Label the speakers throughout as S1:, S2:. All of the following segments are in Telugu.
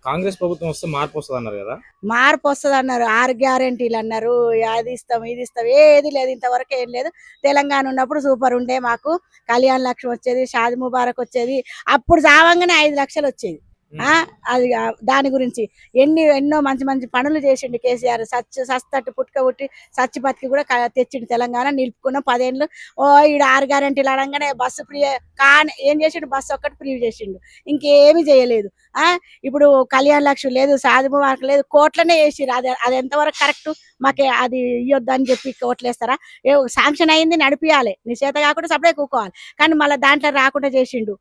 S1: కాంగ్రెస్ ప్రభుత్వం వస్తే మార్పు వస్తుంది అన్నారు కదా.
S2: మార్పు వస్తుంది అన్నారు, 6 గ్యారెంటీలు అన్నారు, అది ఇస్తాం ఇది ఇస్తాం, ఏది లేదు ఇంతవరకు ఏం లేదు. తెలంగాణ ఉన్నప్పుడు సూపర్ ఉండే, మాకు కళ్యాణ లక్ష్మి వచ్చేది, షాది ముబారక్ వచ్చేది, అప్పుడు చావంగానే 5 లక్షలు వచ్చేది. అది దాని గురించి ఎన్నో మంచి మంచి పనులు చేసిండు కేసీఆర్. సస్తట్టు పుట్టుక పుట్టి సచ్చి బతికి కూడా తెచ్చిండు తెలంగాణ, నిలుపుకున్న 10 ఏళ్ళు. ఈడ 6 గ్యారెంటీలు అనగానే బస్సు ఫ్రీ కానీ ఏం చేసిండు, బస్సు ఒక్కటి ఫ్రీ చేసిండు, ఇంకేమి చేయలేదు. ఇప్పుడు కళ్యాణ లక్ష్మి లేదు, సాధి ముబారక్ లేదు, కోట్లనే వేసిరు. అది ఎంతవరకు కరెక్ట్? మాకే అది ఇవ్వద్దని చెప్పి కోట్లు వేస్తారా? శాంక్షన్ అయింది నడిపియాలి, నీ చేత కాకుండా సపడే కూకోవాలి, కానీ మళ్ళీ దాంట్లో రాకుండా చేసిండు.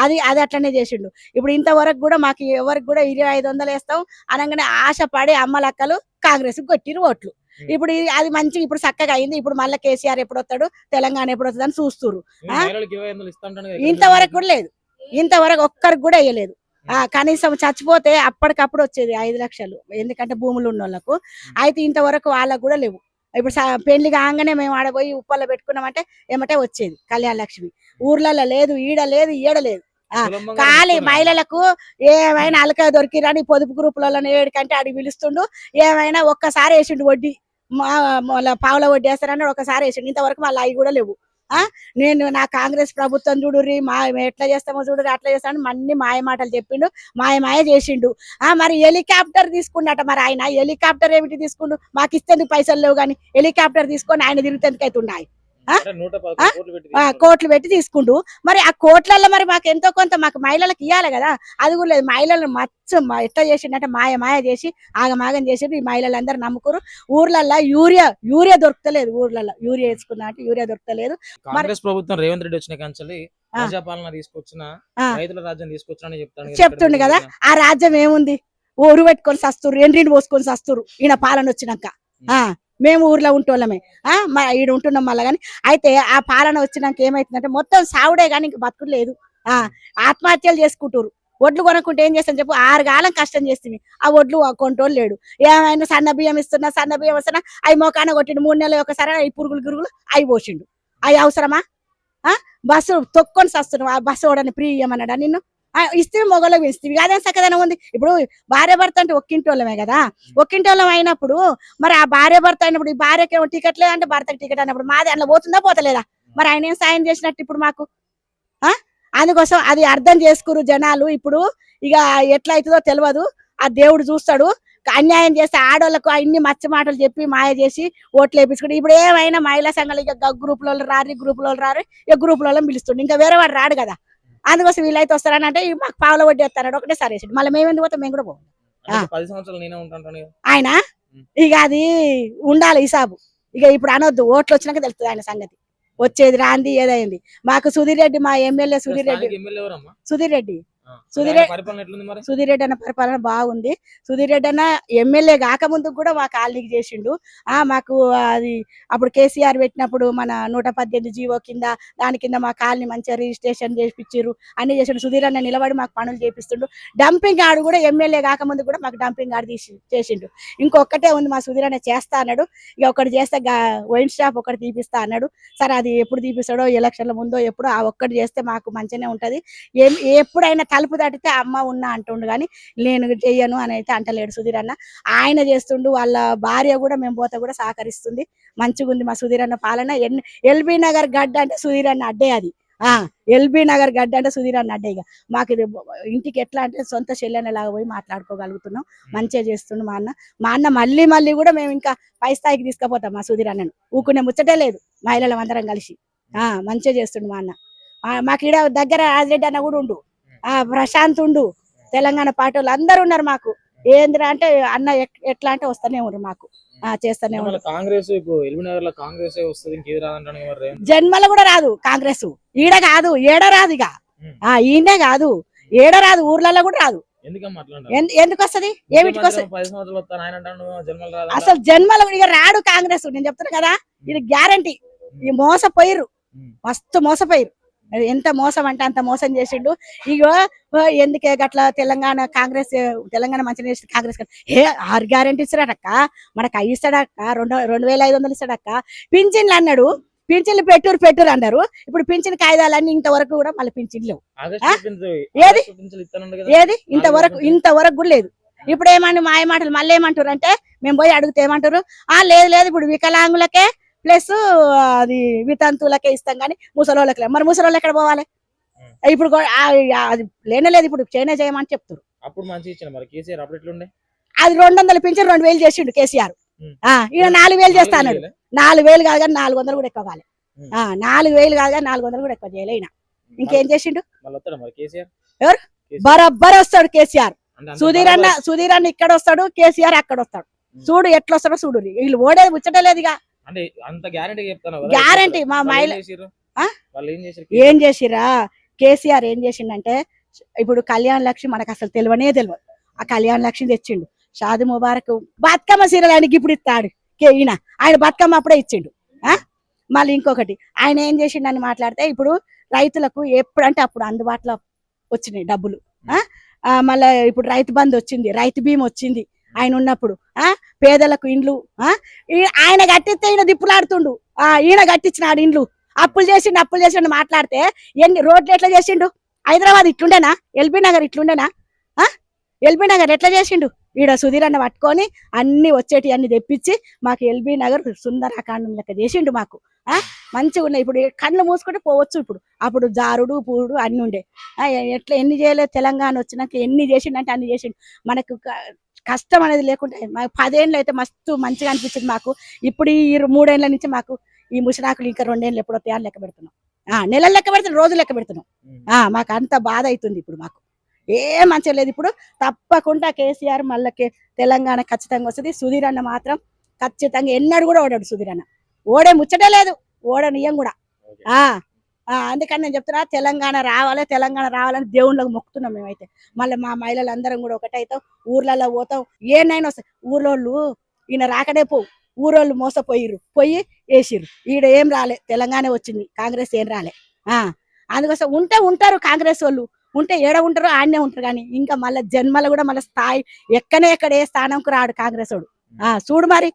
S2: అది అట్లనే చేసిండు. ఇప్పుడు ఇంతవరకు కూడా మాకు ఎవరికి కూడా 2500 వేస్తాం అనగానే ఆశపడి అమ్మలక్కలు కాంగ్రెస్ కొట్టిరు ఓట్లు. ఇప్పుడు అది మంచి ఇప్పుడు చక్కగా అయింది. ఇప్పుడు మళ్ళీ కేసీఆర్ ఎప్పుడు వస్తాడు, తెలంగాణ ఎప్పుడు వస్తుంది అని చూస్తున్నారు. ఇంతవరకు కూడా లేదు, ఇంతవరకు ఒక్కరికి కూడా వేయలేదు. కనీసం చచ్చిపోతే అప్పటికప్పుడు వచ్చేది 5 లక్షలు, ఎందుకంటే భూములు ఉన్న వాళ్ళకు. అయితే ఇంతవరకు వాళ్ళకు కూడా లేవు. ఇప్పుడు పెళ్లి కాగానే మేము ఆడపోయి ఉప్పల్లో పెట్టుకున్నామంటే ఏమంటే వచ్చేది కళ్యాణ లక్ష్మి. ఊర్లలో లేదు, ఈడ లేదు, ఈడ లేదు. ఖాళీ మహిళలకు ఏమైనా అలక దొరికిరని పొదుపు గ్రూపులలో ఏడికంటే అడిగి పిలుస్తుండు. ఏమైనా ఒక్కసారి వేసిండు వడ్డీ, పావుల వడ్డీ వేస్తారని ఒకసారి వేసిండు. ఇంతవరకు మళ్ళీ అవి కూడా లేవు. నేను నా కాంగ్రెస్ ప్రభుత్వం చూడుర్రి, ఎట్లా చేస్తామో చూడుర్రి, అట్లా చేస్తాను అన్ని మాయ మాటలు చెప్పిండు, మాయ చేసిండు. మరి హెలికాప్టర్ తీసుకున్నట, మరి ఆయన హెలికాప్టర్ ఏమిటి తీసుకుండు? మాకు ఇస్తేందుకు పైసలు లేవు కానీ హెలికాప్టర్ తీసుకొని ఆయన తిరిగితేందుకు అవుతున్నాయి. కోట్లు పెట్టి తీసుకుంటూ, మరి ఆ కోట్లలో మరి మాకు ఎంతో కొంత మాకు మహిళలకు ఇవ్వాలి కదా, అది కూడా లేదు. మహిళలను ఎట్లా చేసిండే మాయ చేసి ఆగమాగం చేసి ఈ మహిళలందరూ నమ్ముకురు. ఊర్లల్లో యూరియా దొరకలేదు, ఊర్లలో యూరియా వేసుకున్నా అంటే యూరియా దొరకలేదు.
S1: కాంగ్రెస్ ప్రభుత్వం రేవంత్ రెడ్డి వచ్చిన కంచెల్లి ప్రజాపాలన తీసుకొచ్చిన, రైతుల రాజ్యం తీసుకొచ్చిన
S2: చెప్తుండు కదా. ఆ రాజ్యం ఏముంది? ఊరు పెట్టుకొని సస్తురు, ఎండ్రీని పోసుకొని సస్తురు ఈయన పాలన వచ్చినాక. మేము ఊర్లో ఉంటోళ్ళమే, ఈడ ఉంటున్నాం మళ్ళా. కానీ అయితే ఆ పాలన వచ్చినాక ఏమైతుందంటే మొత్తం సావుడే కానీ ఇంక బతుకుడు లేదు. ఆత్మహత్యలు చేసుకుంటారు. ఒడ్లు కొనుక్కుంటే ఏం చేస్తాను చెప్పు, 6 కాలం కష్టం చేస్తుంది, ఆ ఒడ్లు కొంటోళ్ళు లేడు. ఏమైనా సన్న బియ్యం ఇస్తున్నా, అవి మోకాన కొట్టిండు, 3 నెలలు ఒకసారి అవి పురుగులు అవి పోసిండు. అవి అవసరమా? బస్సు తొక్కొని సస్తున్నావు, ఆ బస్సు ఓడని ఫ్రీ ఇయ్యమన్నాడా నిన్ను? ఇస్తే మొగలకు ఇస్తే అదే చక్కదనం ఉంది. ఇప్పుడు భార్య భర్త అంటే ఒక్కింటోళ్ళమే కదా, ఒక్కింటోళ్ళం అయినప్పుడు మరి ఆ భార్య భర్త అయినప్పుడు ఈ భార్యకి టికెట్ లేదంటే భర్తకి టికెట్ అయినప్పుడు మాది అందులో పోతుందా పోతలేదా? మరి ఆయన ఏం సాయం చేసినట్టు ఇప్పుడు మాకు? అందుకోసం అది అర్థం చేసుకురు జనాలు. ఇప్పుడు ఇక ఎట్లా అవుతుందో తెలియదు, ఆ దేవుడు చూస్తాడు. అన్యాయం చేస్తే ఆడోళ్ళకు అన్ని మచ్చ మాటలు చెప్పి మాయ చేసి ఓట్లు వేపించుకుంటే ఇప్పుడు ఏమైనా మహిళా సంఘాలు ఇక గ్రూపులలో రారు, ఇక గ్రూపులలో పిలుస్తుండే, ఇంకా వేరే వాడు రాడు కదా. అందుకోసం వీళ్ళైతే వస్తారని అంటే మాకు పావుల వడ్డీ వస్తారని ఒకటే సరే వేసాడు. మళ్ళీ మేము ఎందుకు పోతాం? మేము కూడా పోం. ఆయన ఇక అది ఉండాలి హిసాబు. ఇక ఇప్పుడు అనొద్దు, ఓట్లు వచ్చినాక తెలుస్తుంది ఆయన సంగతి, వచ్చేది రాంది ఏదైంది. మాకు సుధీర్ రెడ్డి, మా ఎమ్మెల్యే సుధీర్ రెడ్డి సుధీర్ రెడ్డి అన్న పరిపాలన బాగుంది. సుధీర్ రెడ్డి అన్న ఎమ్మెల్యే కాకముందుకు కూడా మా కాలనీకి చేసిండు. మాకు అది అప్పుడు కేసీఆర్ పెట్టినప్పుడు మన 118 జీవో కింద దాని కింద మా కాలనీ మంచిగా రిజిస్ట్రేషన్ చేపించారు, అన్ని చేసిండు. సుధీర్ అన్న నిలబడి మాకు పనులు చేపిస్తుండు. డంపింగ్ ఆడు కూడా ఎమ్మెల్యే కాకముందు కూడా మాకు డంపింగ్ ఆడు చేసిండు. ఇంకొకటే ఉంది, మా సుధీర్ అన్న చేస్తా అన్నాడు. ఇక ఒకటి చేస్తే వైన్ షాప్ ఒకటి తీపిస్తా అన్నాడు. సరే అది ఎప్పుడు తీపిస్తాడో, ఎలక్షన్ల ముందో ఎప్పుడు, ఆ ఒక్కటి చేస్తే మాకు మంచిగానే ఉంటది. ఎప్పుడైనా తలుపు దాటితే అమ్మ ఉన్నా అంటుండు, కానీ నేను చెయ్యను అని అయితే అంటలేడు సుధీర్ అన్న. ఆయన చేస్తుండు, వాళ్ళ భార్య కూడా మేము పోతే కూడా సహకరిస్తుంది. మంచిగా ఉంది మా సుధీర్ అన్న పాలన. ఎల్బీ నగర్ గడ్డ అంటే సుధీర్ అన్న అడ్డే, అది ఎల్బీ నగర్ గడ్డ అంటే సుధీర్ అన్న అడ్డే. ఇక మాకు ఇది ఇంటికి ఎట్లా అంటే సొంత చెల్లెనలాగా పోయి మాట్లాడుకోగలుగుతున్నాం. మంచిగా చేస్తుండు మా అన్న. మళ్ళీ కూడా మేము ఇంకా పై స్థాయికి తీసుకుపోతాం మా సుధీర్ అన్నను. ఊకునే ముచ్చటే లేదు, మహిళలు అందరం కలిసి మంచిగా చేస్తుండు మా అన్న. మాకు ఈడ దగ్గర రాజిరెడ్డి అన్న కూడా ఉండు, ప్రశాంత్ ఉండు, తెలంగాణ పార్టీ వాళ్ళు అందరు ఉన్నారు మాకు. ఏంద్రా అంటే అన్న ఎట్లా అంటే వస్తూనే ఉన్నారు మాకు, చేస్తూనే ఉన్నారు. జన్మలో కూడా రాదు కాంగ్రెస్, ఈడ కాదు ఏడ రాదు, ఇక ఈయనే కాదు ఏడ రాదు, ఊర్లలో కూడా రాదు. ఎందుకు వస్తుంది? ఏమిటికి వస్తుంది? అసలు జన్మలో ఇక రాడు కాంగ్రెస్. నేను చెప్తున్నా కదా, ఇది గ్యారంటీ. ఈ మోసపోయిరు, మస్తు మోసపోయిరు. ఎంత మోసం అంటే అంత మోసం చేసిండు. ఇగో ఎందుకే గట్లా తెలంగాణ మంచిగా చేసి కాంగ్రెస్ 6 గ్యారెంటీ ఇస్తాడక్క, మనకు 5 ఇస్తాడక్క, 2500 ఇస్తాడక్క. పింఛన్లు అన్నాడు, పింఛన్లు పెట్టురు అన్నారు. ఇప్పుడు పింఛన్ కాయిదాలన్నీ ఇంతవరకు కూడా మళ్ళీ పింఛన్లు లేవు. ఏది ఏది ఇంతవరకు కూడా లేదు. ఇప్పుడు ఏమన్నా మాయ మాటలు మళ్ళీ ఏమంటారు అంటే, మేము పోయి అడిగితే ఏమంటారు, లేదు లేదు ఇప్పుడు వికలాంగులకే ప్లస్ అది వితంతువులకే ఇస్తాం కానీ ముసలోళ్ళకి లేదు. మరి ముసలోళ్ళు ఎక్కడ పోవాలి? ఇప్పుడు అది లేనలేదు, ఇప్పుడు చేయమని చెప్తారు.
S1: అప్పుడు మంచి ఇచ్చిన మరి కేసీఆర్ అప్పుడు ఎట్లుండే?
S2: అది 200 పింఛన్ 2000 చేసిండు కేసీఆర్. ఈయన 4000 చేస్తా అన్నాడు. 4000 కాదు కానీ 400 కూడా ఎక్కువ కాలే. 4000 కాదు కానీ 400 కూడా ఎక్కువ చేయలే. ఈయన ఇంకేం చేసిండు? ఎవరు బరబ్బర్ వస్తాడు కేసీఆర్. సుధీర్ అన్న ఇక్కడ వస్తాడు, కేసీఆర్ అక్కడ వస్తాడు. చూడు ఎట్లా వస్తాడో చూడు. వీళ్ళు ఓడేది ముచ్చటలేదు. ఇక గ్యారంటీ మా మైల ఏం చేసిరా కేసీఆర్ ఏం చేసిండంటే, ఇప్పుడు కళ్యాణ లక్ష్మి మనకు అసలు తెలియదు. ఆ కళ్యాణ లక్ష్మి తెచ్చిండు. షాది ముబారక్ బతుకమ్మ సీరియల్ ఆయనకి ఇప్పుడు ఇస్తాడు. ఈయన ఆయన బతుకమ్మ అప్పుడే ఇచ్చిండు. మళ్ళీ ఇంకొకటి ఆయన ఏం చేసిండు అని మాట్లాడితే, ఇప్పుడు రైతులకు ఎప్పుడంటే అప్పుడు అందుబాటులో వచ్చినాయి డబ్బులు. మళ్ళీ ఇప్పుడు రైతు బంధు వచ్చింది, రైతు బీమా వచ్చింది ఆయన ఉన్నప్పుడు. పేదలకు ఇండ్లు ఆయన కట్టిస్తే ఈయన దిప్పులాడుతుండు. ఈయన కట్టించినాడు ఇండ్లు. అప్పులు చేసిండు మాట్లాడితే ఎన్ని రోడ్లు ఎట్లా చేసిండు? హైదరాబాద్ ఇట్లుండేనా? ఎల్బీ నగర్ ఇట్లుండేనా? ఎల్బీ నగర్ ఎట్లా చేసిండు? ఈడ సుధీర్ అన్న పట్టుకొని అన్ని వచ్చేటి అన్ని తెప్పించి మాకు ఎల్బీ నగర్ సుందరాకాండం లెక్క చేసిండు. మాకు మంచిగా ఉన్నాయి. ఇప్పుడు కళ్ళు మూసుకుంటే పోవచ్చు. ఇప్పుడు అప్పుడు జారుడు పూడు అన్ని ఉండే. ఎట్లా ఎన్ని చేయలేదు? తెలంగాణ వచ్చినాక ఎన్ని చేసిండు అంటే అన్ని చేసిండు. మనకు కష్టం అనేది లేకుండా మాకు 10 ఏళ్ళు అయితే మస్తు మంచిగా అనిపించింది మాకు. ఇప్పుడు ఈ 3 ఏళ్ల నుంచి మాకు ఈ ముసనాకులు ఇంకా 2 ఏళ్ళు ఎప్పుడు వస్తాయని లెక్క పెడుతున్నాం. నెలలు లెక్క పెడుతున్నాం, రోజులు లెక్క పెడుతున్నాం. మాకు అంత బాధ అవుతుంది. ఇప్పుడు మాకు ఏం మంచిగా లేదు. ఇప్పుడు తప్పకుండా కేసీఆర్ మళ్ళీ తెలంగాణ ఖచ్చితంగా వస్తుంది. సుధీర్ అన్న మాత్రం ఖచ్చితంగా ఎన్నడూ కూడా ఓడాడు. సుధీర్ అన్న ఓడే ముచ్చటే లేదు, ఓడనియం కూడా. అందుకని నేను చెప్తున్నా, తెలంగాణ రావాలని దేవుళ్ళకి మొక్కుతున్నాం మేమైతే. మళ్ళీ మా మహిళలు అందరం కూడా ఒకటైతాం, ఊర్లలో పోతాం, ఏనైనా వస్తాయి. ఊర్లోళ్ళు ఈయన రాకడే ఊరోళ్ళు మోసపోయిర్రు, పోయి వేసిర్రు. ఈడ ఏం రాలే, తెలంగాణ వచ్చింది, కాంగ్రెస్ ఏం రాలే. అందుకోసం ఉంటారు కాంగ్రెస్ వాళ్ళు, ఉంటే ఏడ ఉంటారో ఆడనే ఉంటారు. కానీ ఇంకా మళ్ళీ జన్మలో కూడా మళ్ళీ స్థాయి ఎక్కడ ఏ స్థానంకు రాడు కాంగ్రెస్ వాడు. చూడు మరి.